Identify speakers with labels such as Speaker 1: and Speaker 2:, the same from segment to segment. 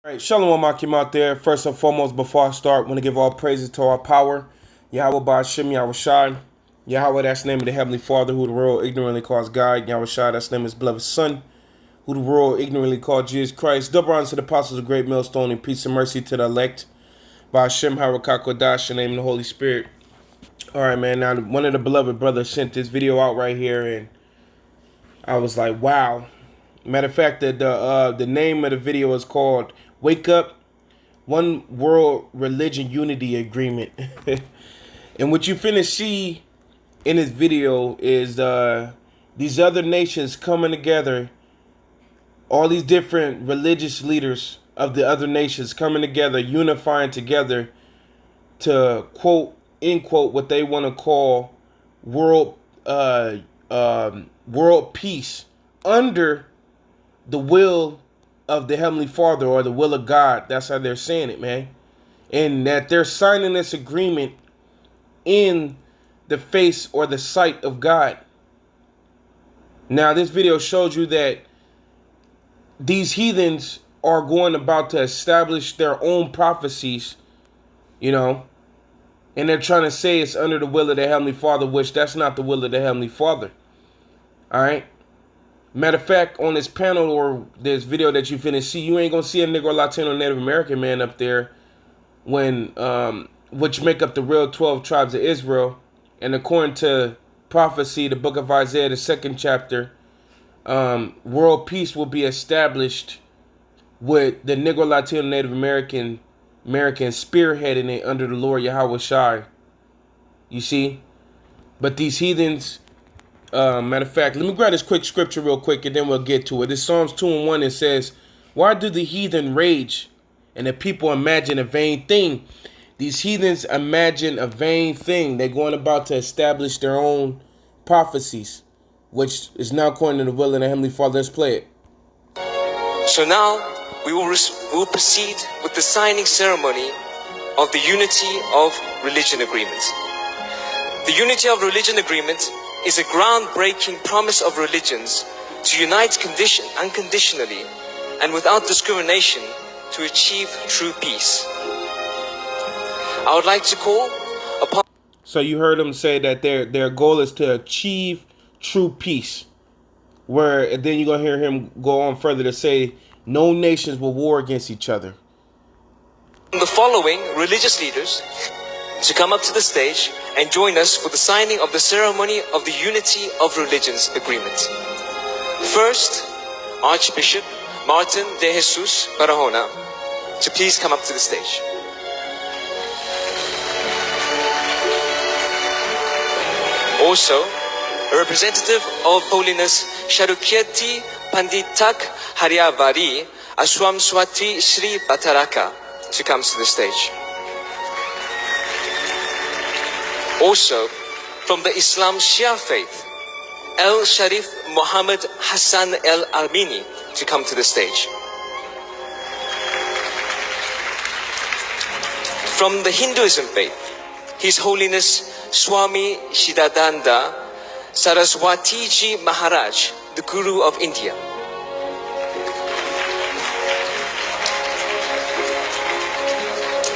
Speaker 1: All right, Shalawam Akim out there. First and foremost, before I start, I want to give all praises to our power. Yahawah, baha, sham, Yahawashi. Yahawah, that's the name of the Heavenly Father, who the world ignorantly calls God. Yahawashi, that's the name of his beloved Son, who the world ignorantly called Jesus Christ. Double honor to the apostles of Great Millstone, and peace and mercy to the elect. By Hashem, Harakakodash, in the name of the Holy Spirit. All right, man. Now, one of the beloved brothers sent this video out right here, and I was like, wow. Matter of fact, the name of the video is called "Wake Up, One World Religion Unity Agreement." And what you finna see in this video is these other nations coming together, all these different religious leaders of the other nations coming together, unifying together to quote, end quote, what they want to call world world peace under the will of the Heavenly Father, or the will of God. That's how they're saying it, man. And that they're signing this agreement in the face or the sight of God. Now, this video shows you that these heathens are going about to establish their own prophecies, and they're trying to say it's under the will of the Heavenly Father, which that's not the will of the Heavenly Father. All right. Matter of fact, on this panel or this video that you finna see, you ain't gonna see a Negro, Latino, Native American man up there when which make up the real 12 tribes of Israel. And according to prophecy, the book of Isaiah, the 2nd chapter, world peace will be established with the Negro, Latino, Native American spearheading it under the Lord Yahawashi. You see? But these heathens, matter of fact, let me grab this quick scripture real quick and then we'll get to it. It's Psalms 2:1. It says, "Why do the heathen rage and the people imagine a vain thing?" These heathens imagine a vain thing. They're going about to establish their own prophecies, which is now according to the will of the Heavenly Father. Let's play it.
Speaker 2: So now we will proceed with the signing ceremony of the Unity of Religion Agreement. The Unity of Religion Agreement is a groundbreaking promise of religions to unite unconditionally and without discrimination to achieve true peace. I would like to call upon...
Speaker 1: So you heard them say that their goal is to achieve true peace. And then you're going to hear him go on further to say no nations will war against each other.
Speaker 2: The following religious leaders to come up to the stage and join us for the signing of the ceremony of the Unity of Religions Agreement. First, Archbishop Martin de Jesus Barahona to please come up to the stage. Also, a representative of Holiness Sharukirti Panditak Haryavari Aswam Swati Sri Bataraka to come to the stage. Also, from the Islam Shia faith, El Sharif Muhammad Hassan El Armini to come to the stage. From the Hinduism faith, His Holiness Swami Shidadananda Saraswatiji Maharaj, the Guru of India.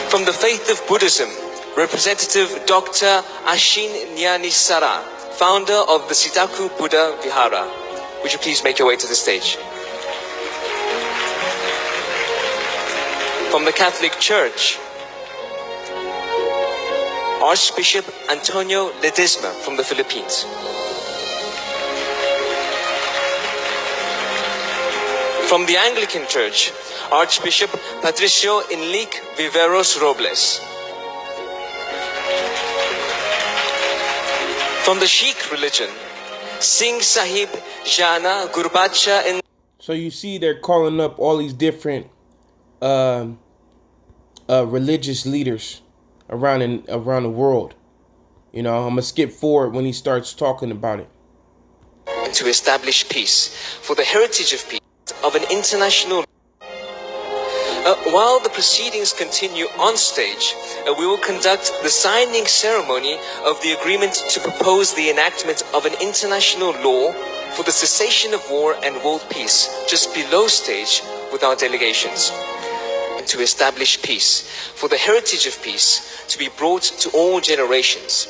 Speaker 2: From the faith of Buddhism, Representative Dr. Ashin Nyanisara, founder of the Sitaku Buddha Vihara. Would you please make your way to the stage? From the Catholic Church, Archbishop Antonio Ledesma from the Philippines. From the Anglican Church, Archbishop Patricio Enrique Viveros Robles. From the Sikh religion, Singh Sahib Jana Gurbacha and...
Speaker 1: So you see they're calling up all these different religious leaders around the world. I'm going to skip forward when he starts talking about it.
Speaker 2: To establish peace for the heritage of peace of an international... While the proceedings continue on stage, we will conduct the signing ceremony of the agreement to propose the enactment of an international law for the cessation of war and world peace just below stage with our delegations. and to establish peace, for the heritage of peace to be brought to all generations.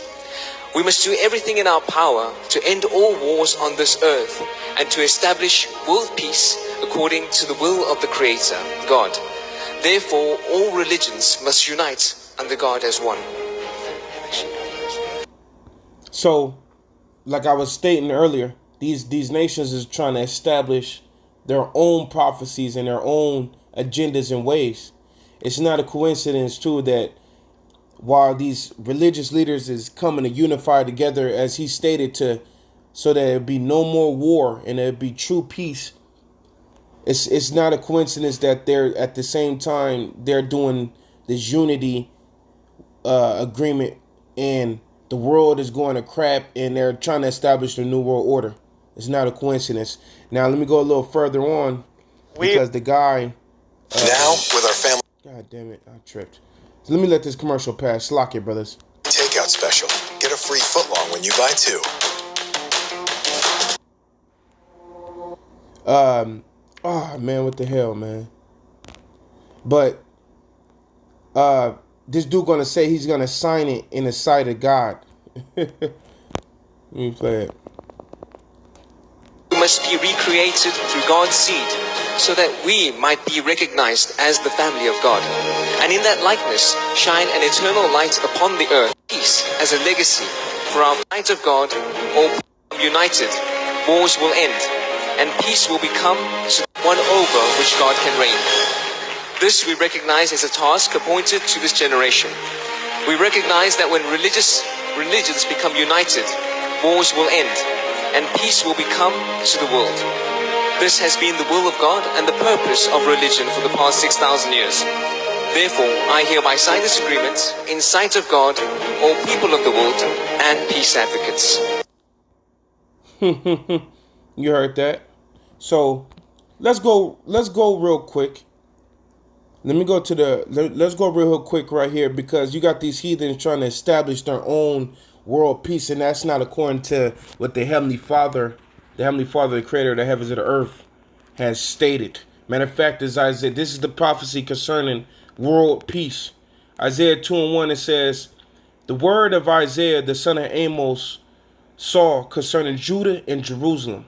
Speaker 2: We must do everything in our power to end all wars on this earth and to establish world peace according to the will of the Creator, God. Therefore, all religions must unite under God as one.
Speaker 1: So, like I was stating earlier, these nations is trying to establish their own prophecies and their own agendas and ways. It's not a coincidence too that while these religious leaders is coming to unify together, as he stated, to so that there'd be no more war and there'd be true peace. It's not a coincidence that they're at the same time they're doing this unity agreement, and the world is going to crap, and they're trying to establish the new world order. It's not a coincidence. Now let me go a little further on, because the guy
Speaker 3: now with our family.
Speaker 1: God damn it, I tripped. So let me let this commercial pass. Lock it, brothers.
Speaker 3: Takeout special. Get a free footlong when you buy two.
Speaker 1: Oh man, what the hell, man? But this dude gonna say he's gonna sign it in the sight of God. Let me play it.
Speaker 2: We must be recreated through God's seed, so that we might be recognized as the family of God, and in that likeness shine an eternal light upon the earth. Peace as a legacy for our fight of God. All united, wars will end, and peace will become one over which God can reign. This we recognize as a task appointed to this generation. We recognize that when religions become united, wars will end, and peace will become to the world. This has been the will of God and the purpose of religion for the past 6,000 years. Therefore, I hereby sign this agreement in sight of God, all people of the world, and peace advocates.
Speaker 1: You heard that? So let's go real quick. Let's go real quick right here, because you got these heathens trying to establish their own world peace, and that's not according to what the Heavenly Father, the Creator of the heavens and the earth, has stated. Matter of fact, as Isaiah, this is the prophecy concerning world peace. Isaiah 2:1, it says, the word of Isaiah, the son of Amos, saw concerning Judah and Jerusalem.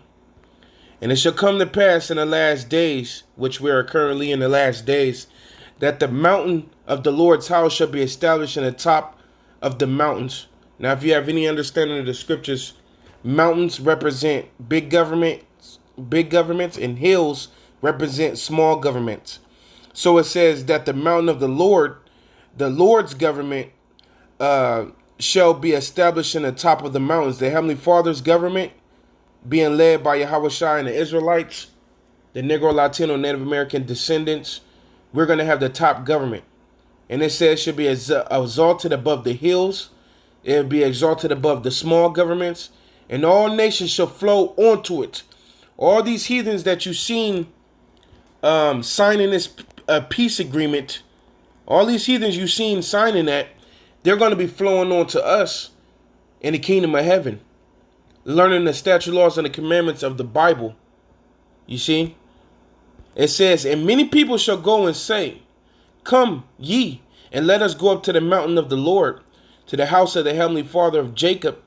Speaker 1: And it shall come to pass in the last days, which we are currently in the last days, that the mountain of the Lord's house shall be established in the top of the mountains. Now, if you have any understanding of the scriptures, mountains represent big governments, and hills represent small governments. So it says that the mountain of the Lord's government, shall be established in the top of the mountains. The Heavenly Father's government, being led by Yahawashi and the Israelites, the Negro, Latino, Native American descendants, we're going to have the top government. And it says it should be exalted above the hills. It will be exalted above the small governments. And all nations shall flow onto it. All these heathens that you've seen signing this peace agreement, all these heathens you've seen signing that, they're going to be flowing onto us in the kingdom of heaven, learning the statute, laws, and the commandments of the Bible. You see? It says, and many people shall go and say, come ye, and let us go up to the mountain of the Lord, to the house of the Heavenly Father of Jacob.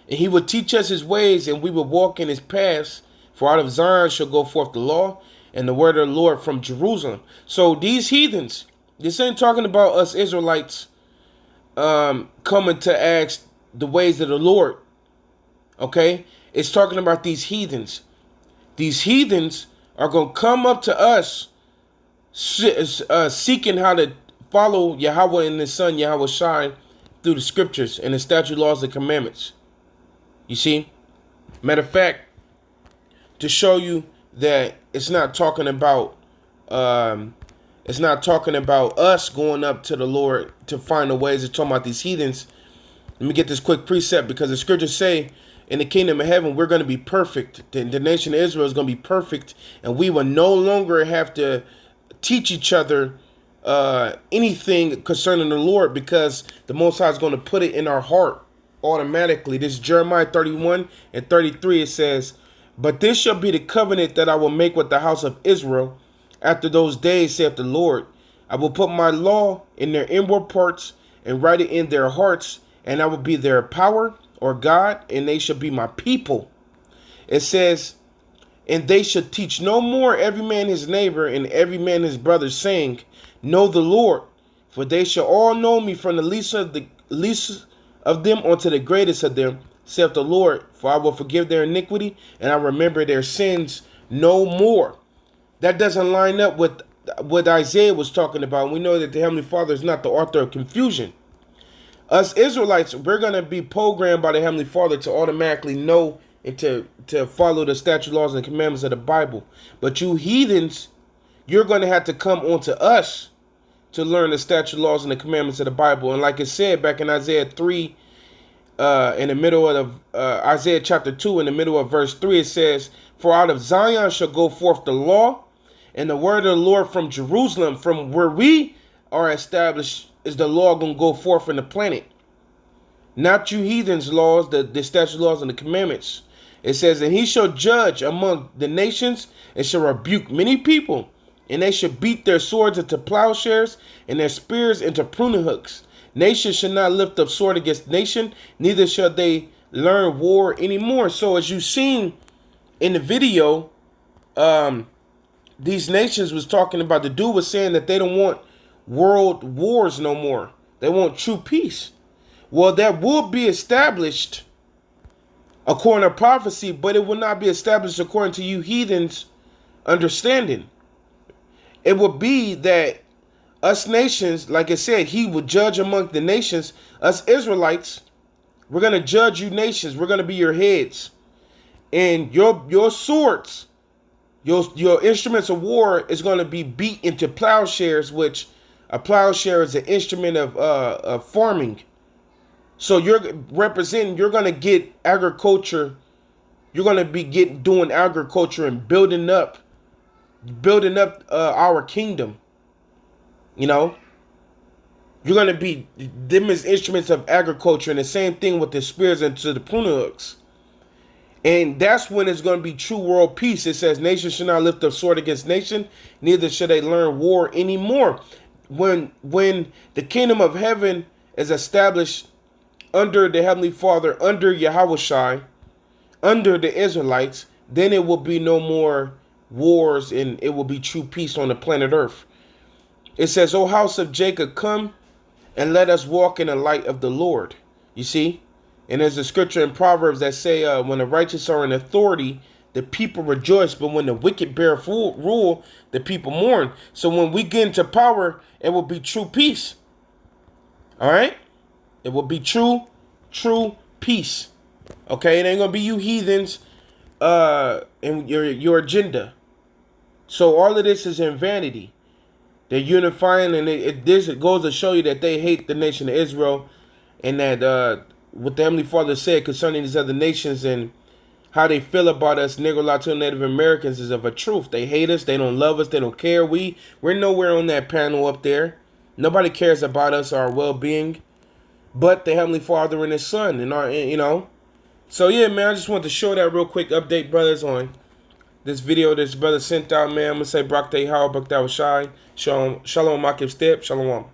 Speaker 1: And he will teach us his ways, and we will walk in his paths. For out of Zion shall go forth the law, and the word of the Lord from Jerusalem. So these heathens, this ain't talking about us Israelites coming to ask the ways of the Lord. Okay? It's talking about these heathens. These heathens are going to come up to us seeking how to follow Yahawah and his son Yahawashi through the scriptures and the statute, laws, and commandments. You see? Matter of fact, to show you that it's not talking about us going up to the Lord to find the ways. It's talking about these heathens. Let me get this quick precept, because the scriptures say in the kingdom of heaven, we're going to be perfect. The nation of Israel is going to be perfect, and we will no longer have to teach each other anything concerning the Lord, because the Most High is going to put it in our heart automatically. This is Jeremiah 31:33. It says, but this shall be the covenant that I will make with the house of Israel after those days, saith the Lord. I will put my law in their inward parts and write it in their hearts, and I will be their power or God, and they shall be my people. It says, and they shall teach no more every man his neighbor and every man his brother, saying, know the Lord, for they shall all know me, from the least of them unto the greatest of them, saith the Lord. For I will forgive their iniquity, and I remember their sins no more. That doesn't line up with what Isaiah was talking about. We know that the Heavenly Father is not the author of confusion. Us Israelites, we're going to be programmed by the Heavenly Father to automatically know and to follow the statute, laws, and commandments of the Bible. But you heathens, you're going to have to come onto us to learn the statute, laws, and the commandments of the Bible. And like it said back in Isaiah 3, in the middle of Isaiah chapter 2, in the middle of verse 3, it says, for out of Zion shall go forth the law, and the word of the Lord from Jerusalem. From where we are established is the law going to go forth in the planet. Not you heathens' laws, the statute, laws, and the commandments. It says, and he shall judge among the nations, and shall rebuke many people, and they shall beat their swords into plowshares, and their spears into pruning hooks. Nation shall not lift up sword against nation, neither shall they learn war anymore. So as you've seen in the video, these nations was talking about, the dude was saying that they don't want world wars no more. They want true peace. Well, that will be established according to prophecy, but it will not be established according to you heathens' understanding. It will be that us nations, like I said, he will judge among the nations. Us Israelites, we're going to judge you nations. We're going to be your heads. And your swords, your instruments of war is going to be beat into plowshares, which a plowshare is an instrument of farming. So you're representing, you're going to get agriculture. You're going to be doing agriculture and building up our kingdom. You know, you're going to be them as instruments of agriculture, and the same thing with the spears into the pruning hooks. And that's when it's going to be true world peace. It says, nation shall not lift up sword against nation, neither shall they learn war anymore. When the kingdom of heaven is established under the Heavenly Father, under Yahawashi, under the Israelites, then it will be no more wars, and it will be true peace on the planet Earth. It says, O house of Jacob, come and let us walk in the light of the Lord. You see? And there's a scripture in Proverbs that say, when the righteous are in authority, the people rejoice, but when the wicked bear rule, the people mourn. So when we get into power, it will be true peace. All right? It will be true peace. Okay? It ain't going to be you heathens and your agenda. So all of this is in vanity. They're unifying, and it goes to show you that they hate the nation of Israel, and that what the Heavenly Father said concerning these other nations and how they feel about us Negro, Latino, Native Americans is of a truth. They hate us. They don't love us. They don't care. We're nowhere on that panel up there. Nobody cares about us, our well-being, but the Heavenly Father and His Son, and our, you know. So yeah, man, I just wanted to show that real quick update, brothers, on this video this brother sent out, man. I'm gonna say Barak Yahawah, Barak Yahawashi, Shalom, Shalom, Step, Shalawam.